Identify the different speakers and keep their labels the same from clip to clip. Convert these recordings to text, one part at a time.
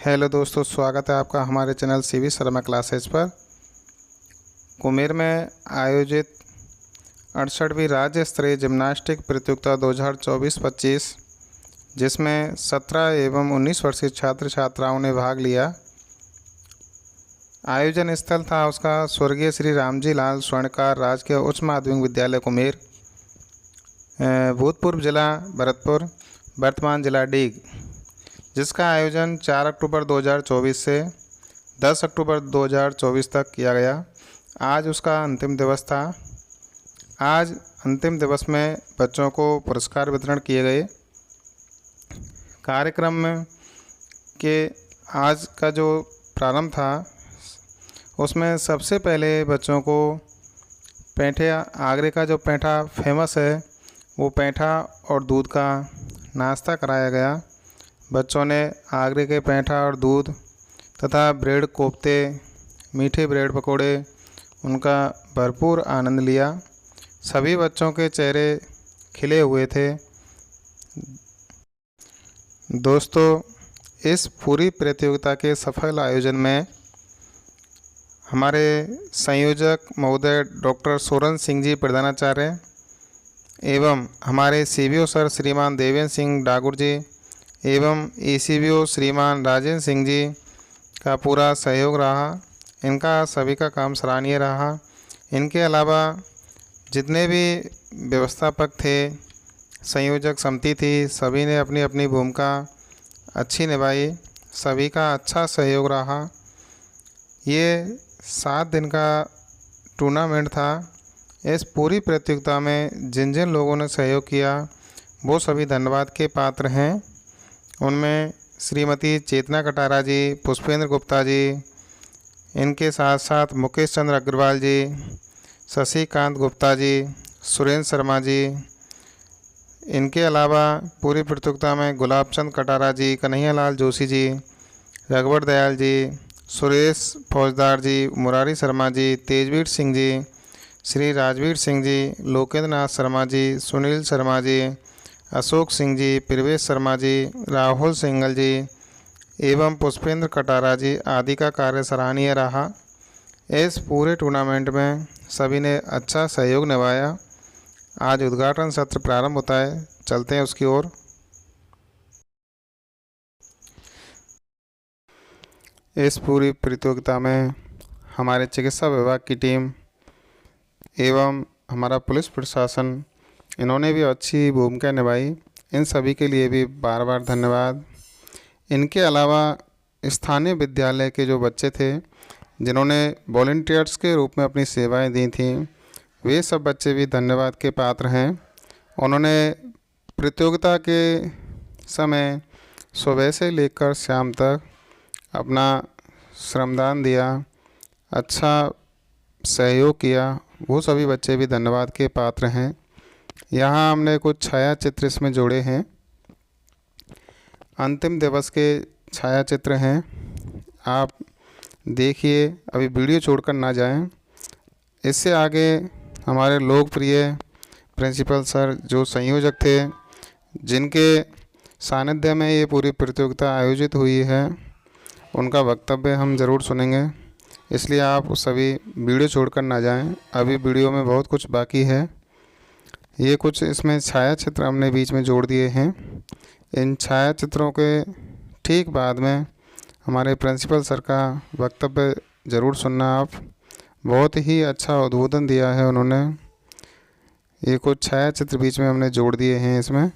Speaker 1: Hello दोस्तों, स्वागत है आपका हमारे चैनल सीवी शर्मा क्लासेज पर। कुमेर में आयोजित 68वीं राज्य स्तरीय जिम्नास्टिक प्रतियोगिता 2024-25 जिसमें 17 एवं 19 वर्षीय छात्र छात्राओं ने भाग लिया। आयोजन स्थल था उसका स्वर्गीय श्री रामजी लाल स्वर्णकार राजकीय उच्च माध्यमिक विद्यालय कुमेर, भूतपूर्व जिला भरतपुर, वर्तमान जिला डीग, जिसका आयोजन 4 अक्टूबर 2024 से 10 अक्टूबर 2024 तक किया गया। आज उसका अंतिम दिवस था। आज अंतिम दिवस में बच्चों को पुरस्कार वितरण किए गए। कार्यक्रम में के आज का जो प्रारंभ था उसमें सबसे पहले बच्चों को पैंठे, आगरे का जो पैंठा फेमस है वो पैंठा और दूध का नाश्ता कराया गया। बच्चों ने आगरे के पैंठा और दूध तथा ब्रेड कोफ्ते, मीठे ब्रेड पकोड़े, उनका भरपूर आनंद लिया। सभी बच्चों के चेहरे खिले हुए थे। दोस्तों, इस पूरी प्रतियोगिता के सफल आयोजन में हमारे संयोजक महोदय डॉक्टर सोरन सिंह जी प्रधानाचार्य एवं हमारे सीबीओ सर श्रीमान देवेंद्र सिंह डागुर जी एवं ईसीबीओ श्रीमान राजेंद्र सिंह जी का पूरा सहयोग रहा। इनका सभी का काम सराहनीय रहा। इनके अलावा जितने भी व्यवस्थापक थे, संयोजक समिति थी, सभी ने अपनी अपनी भूमिका अच्छी निभाई। सभी का अच्छा सहयोग रहा। ये 7 दिन का टूर्नामेंट था। इस पूरी प्रतियोगिता में जिन जिन लोगों ने सहयोग किया वो सभी धन्यवाद के पात्र हैं। उनमें श्रीमती चेतना कटारा जी, पुष्पेंद्र गुप्ता जी, इनके साथ साथ मुकेश चंद्र अग्रवाल जी, शशिकांत गुप्ता जी, सुरेंद्र शर्मा जी। इनके अलावा पूरी प्रतियोगिता में गुलाब चंद कटारा जी, कन्हैयालाल जोशी जी, रघुवर दयाल जी, सुरेश फौजदार जी, मुरारी शर्मा जी, तेजवीर सिंह जी, श्री राजवीर सिंह जी, लोकेंद्र नाथ शर्मा जी, सुनील शर्मा जी, अशोक सिंह जी, प्रवेश शर्मा जी, राहुल सिंगल जी एवं पुष्पेंद्र कटारा जी आदि का कार्य सराहनीय रहा। इस पूरे टूर्नामेंट में सभी ने अच्छा सहयोग निभाया। आज उद्घाटन सत्र प्रारंभ होता है, चलते हैं उसकी ओर। इस पूरी प्रतियोगिता में हमारे चिकित्सा विभाग की टीम एवं हमारा पुलिस प्रशासन, इन्होंने भी अच्छी भूमिका निभाई। इन सभी के लिए भी बार बार धन्यवाद। इनके अलावा स्थानीय विद्यालय के जो बच्चे थे जिन्होंने वॉलंटियर्स के रूप में अपनी सेवाएं दी थीं, वे सब बच्चे भी धन्यवाद के पात्र हैं। उन्होंने प्रतियोगिता के समय सुबह से लेकर शाम तक अपना श्रमदान दिया, अच्छा सहयोग किया। वो सभी बच्चे भी धन्यवाद के पात्र हैं। यहाँ हमने कुछ छाया चित्र इसमें जोड़े हैं। अंतिम दिवस के छाया चित्र हैं, आप देखिए, अभी वीडियो छोड़कर ना जाएं। इससे आगे हमारे लोकप्रिय प्रिंसिपल सर जो संयोजक थे, जिनके सानिध्य में ये पूरी प्रतियोगिता आयोजित हुई है, उनका वक्तव्य हम ज़रूर सुनेंगे। इसलिए आप सभी वीडियो छोड़कर ना जाएं। अभी वीडियो में बहुत कुछ बाकी है। ये कुछ इसमें छाया चित्र हमने बीच में जोड़ दिए हैं। इन छाया चित्रों के ठीक बाद में हमारे प्रिंसिपल सर का वक्तव्य ज़रूर सुनना आप। बहुत ही अच्छा उद्बोधन दिया है उन्होंने। ये कुछ छाया चित्र बीच में हमने जोड़ दिए हैं इसमें।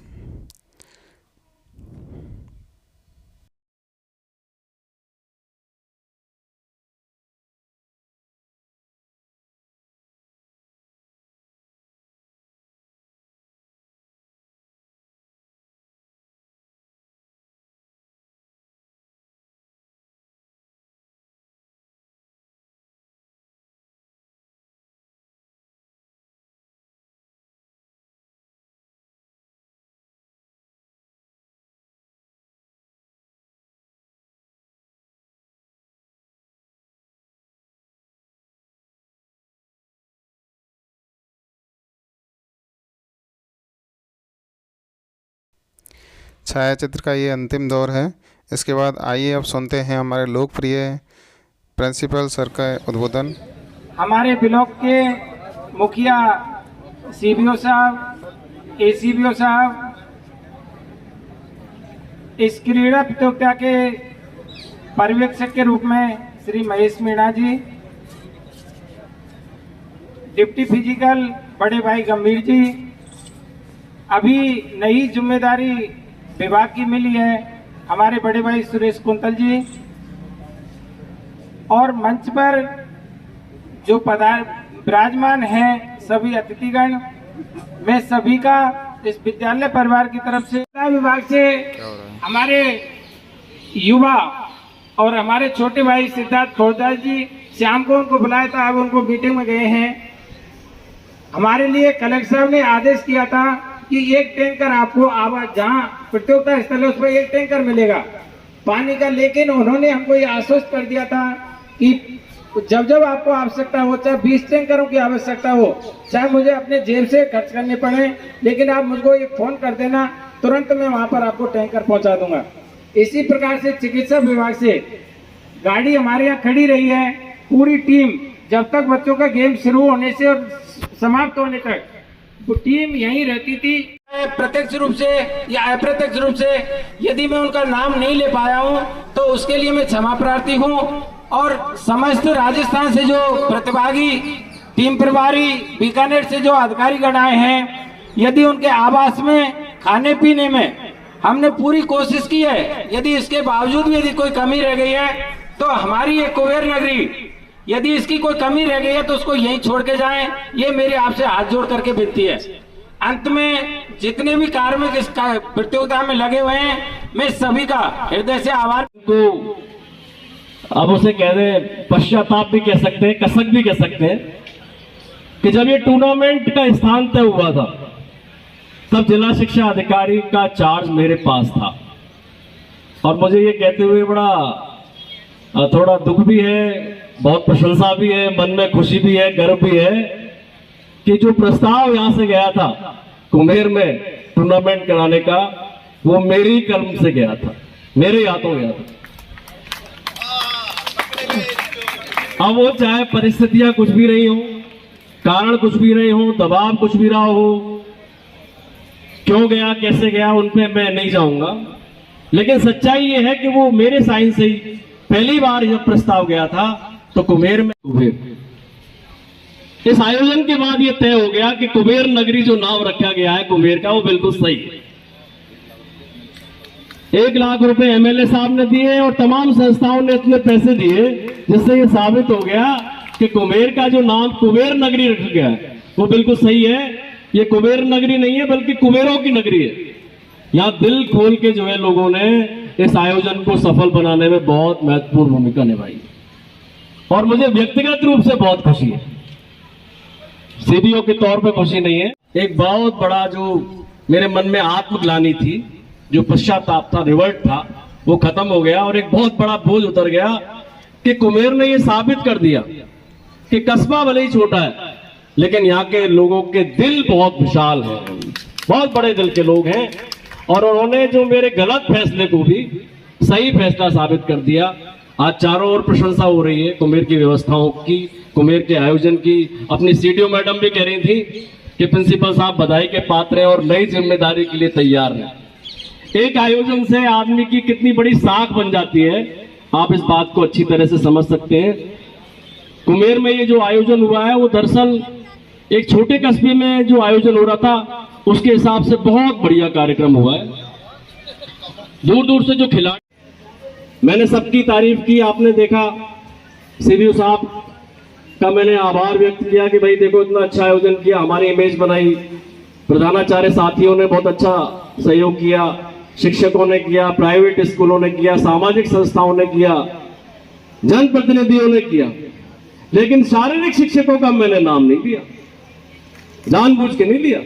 Speaker 1: छाया चित्र का ये अंतिम दौर है। इसके बाद आइए अब सुनते हैं हमारे लोकप्रिय प्रिंसिपल सर का उद्बोधन।
Speaker 2: हमारे ब्लॉक के मुखिया सीबीओ साहब, एसीबीओ साहब, इस क्रीड़ा प्रतियोगिता के पर्यवेक्षक के रूप में श्री महेश मीणा जी, डिप्टी फिजिकल बड़े भाई गंभीर जी, अभी नई जिम्मेदारी विभाग की मिली है हमारे बड़े भाई सुरेश कुंतल जी, और मंच पर जो विराजमान हैं सभी अतिथिगण, मैं सभी का इस विद्यालय परिवार की तरफ से विभाग से हमारे युवा और हमारे छोटे भाई सिद्धार्थ खोरदास जी, शाम को उनको बुलाया था, अब उनको मीटिंग में गए हैं। हमारे लिए कलेक्टर साहब ने आदेश किया था कि एक टैंकर आपको आवाज जहाँ प्रतियोगिता स्थल है उस पर एक टैंकर मिलेगा पानी का, लेकिन उन्होंने हमको ये आश्वस्त कर दिया था कि जब जब आपको आवश्यकता हो, चाहे 20 टैंकरों की आवश्यकता हो, चाहे मुझे अपने जेब से खर्च करने पड़े, लेकिन आप मुझको एक फोन कर देना, तुरंत मैं वहां पर आपको टैंकर पहुंचा दूंगा। इसी प्रकार से चिकित्सा विभाग से गाड़ी हमारे यहाँ खड़ी रही है, पूरी टीम जब तक बच्चों का गेम शुरू होने से और समाप्त होने तक वो टीम यहीं रहती थी। प्रत्यक्ष रूप से या अप्रत्यक्ष रूप से यदि मैं उनका नाम नहीं ले पाया हूं तो उसके लिए मैं क्षमा प्रार्थी हूं, और समस्त राजस्थान से जो प्रतिभागी टीम प्रभारी, बीकानेर से जो अधिकारी गण आए हैं, यदि उनके आवास में खाने पीने में हमने पूरी कोशिश की है, यदि इसके बावजूद भी यदि कोई कमी रह गई है तो हमारी ये कुबेर नगरी, यदि इसकी कोई कमी रह गई है तो उसको यहीं छोड़ के जाएं, ये मेरे आपसे हाथ जोड़ करके विनती है। अंत में जितने भी कार्मिक इस प्रतियोगिता में लगे हुए हैं, मैं सभी का हृदय से आभार।
Speaker 3: को अब उसे कह दे पश्चाताप भी कह सकते हैं, कसक भी कह सकते हैं कि जब ये टूर्नामेंट का स्थान तय हुआ था तब जिला शिक्षा अधिकारी का चार्ज मेरे पास था, और मुझे ये कहते हुए बड़ा थोड़ा दुख भी है, बहुत प्रशंसा भी है, मन में खुशी भी है, गर्व भी है कि जो प्रस्ताव यहां से गया था कुम्हेर में टूर्नामेंट कराने का, वो मेरी कलम से गया था, मेरे हाथों गया था। अब वो चाहे परिस्थितियां कुछ भी रही हो, कारण कुछ भी रहे हो, दबाव कुछ भी रहा हो, क्यों गया कैसे गया उन पे मैं नहीं जाऊंगा, लेकिन सच्चाई ये है कि वो मेरे साइन से ही पहली बार जब प्रस्ताव गया था तो कुबेर में इस आयोजन के बाद ये तय हो गया कि कुबेर नगरी जो नाम रखा गया है कुबेर का, वो बिल्कुल सही है। 1 लाख रुपए एमएलए साहब ने दिए और तमाम संस्थाओं ने इतने पैसे दिए जिससे ये साबित हो गया कि कुबेर का जो नाम कुबेर नगरी रखा गया है वो बिल्कुल सही है। ये कुबेर नगरी नहीं है बल्कि कुबेरों की नगरी है। यहाँ दिल खोल के जो है लोगों ने इस आयोजन को सफल बनाने में बहुत महत्वपूर्ण भूमिका निभाई और मुझे व्यक्तिगत रूप से बहुत खुशी है, सीबीओ के तौर पे खुशी नहीं है। एक बहुत बड़ा जो मेरे मन में आत्मग्लानि थी, जो पश्चाताप था, रिवर्ट था, वो खत्म हो गया और एक बहुत बड़ा बोझ उतर गया कि कुम्हेर ने ये साबित कर दिया कि कस्बा भले ही छोटा है लेकिन यहाँ के लोगों के दिल बहुत विशाल है, बहुत बड़े दिल के लोग हैं और उन्होंने जो मेरे गलत फैसले को भी सही फैसला साबित कर दिया। आज चारों ओर प्रशंसा हो रही है कुम्हेर की व्यवस्थाओं की, कुम्हेर के आयोजन की। अपनी सीडीओ मैडम भी कह रही थी कि प्रिंसिपल साहब बधाई के पात्र हैं और नई जिम्मेदारी के लिए तैयार हैं। एक आयोजन से आदमी की कितनी बड़ी साख बन जाती है, आप इस बात को अच्छी तरह से समझ सकते हैं। कुम्हेर में ये जो आयोजन हुआ है वो दरअसल एक छोटे कस्बे में जो आयोजन हो रहा था उसके हिसाब से बहुत बढ़िया कार्यक्रम हुआ है। दूर दूर से जो खिलाड़ी, मैंने सबकी तारीफ की, आपने देखा सीबीओ साहब का मैंने आभार व्यक्त किया कि भाई देखो इतना अच्छा आयोजन किया, हमारी इमेज बनाई। प्रधानाचार्य साथियों ने बहुत अच्छा सहयोग किया, शिक्षकों ने किया, प्राइवेट स्कूलों ने किया, सामाजिक संस्थाओं ने किया, जनप्रतिनिधियों ने किया, लेकिन शारीरिक शिक्षकों का मैंने नाम नहीं लिया, जानबूझ के नहीं लिया,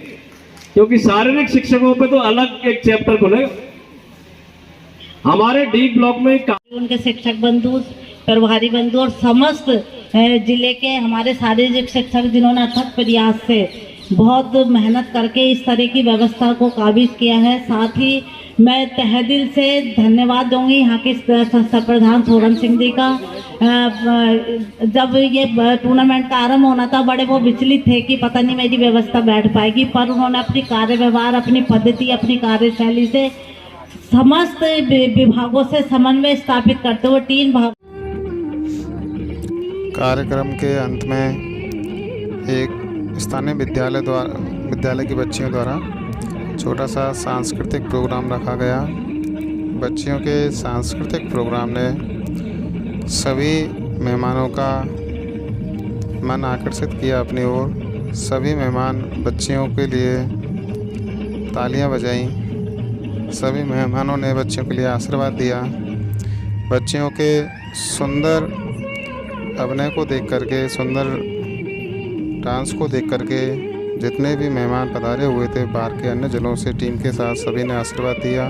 Speaker 3: क्योंकि शारीरिक शिक्षकों पे तो अलग एक चैप्टर खुलेगा। हमारे डी ब्लॉक में
Speaker 4: उनके शिक्षक बंधु, प्रभारी बंधु और समस्त जिले के हमारे शारीरिक शिक्षक जिन्होंने अथक प्रयास से बहुत मेहनत करके इस तरह की व्यवस्था को काबिज किया है। साथ ही मैं तहे दिल से धन्यवाद दूंगी यहाँ के संस्था प्रधान सोरन सिंह जी का। जब ये टूर्नामेंट का आरंभ होना था, बड़े वो विचलित थे कि पता नहीं मेरी व्यवस्था बैठ पाएगी, पर उन्होंने अपनी कार्य व्यवहार, अपनी पद्धति, अपनी कार्यशैली से समस्त विभागों से समन्वय स्थापित करते हुए 3 भाग।
Speaker 1: कार्यक्रम के अंत में एक स्थानीय विद्यालय की बच्चियों द्वारा छोटा सा सांस्कृतिक प्रोग्राम रखा गया। बच्चियों के सांस्कृतिक प्रोग्राम ने सभी मेहमानों का मन आकर्षित किया अपनी ओर। सभी मेहमान बच्चियों के लिए तालियां बजाईं। सभी मेहमानों ने बच्चियों के लिए आशीर्वाद दिया। बच्चियों के सुंदर अभिनय को देख करके, सुंदर डांस को देख करके जितने भी मेहमान पधारे हुए थे बाहर के अन्य जिलों से टीम के साथ, सभी ने आशीर्वाद दिया।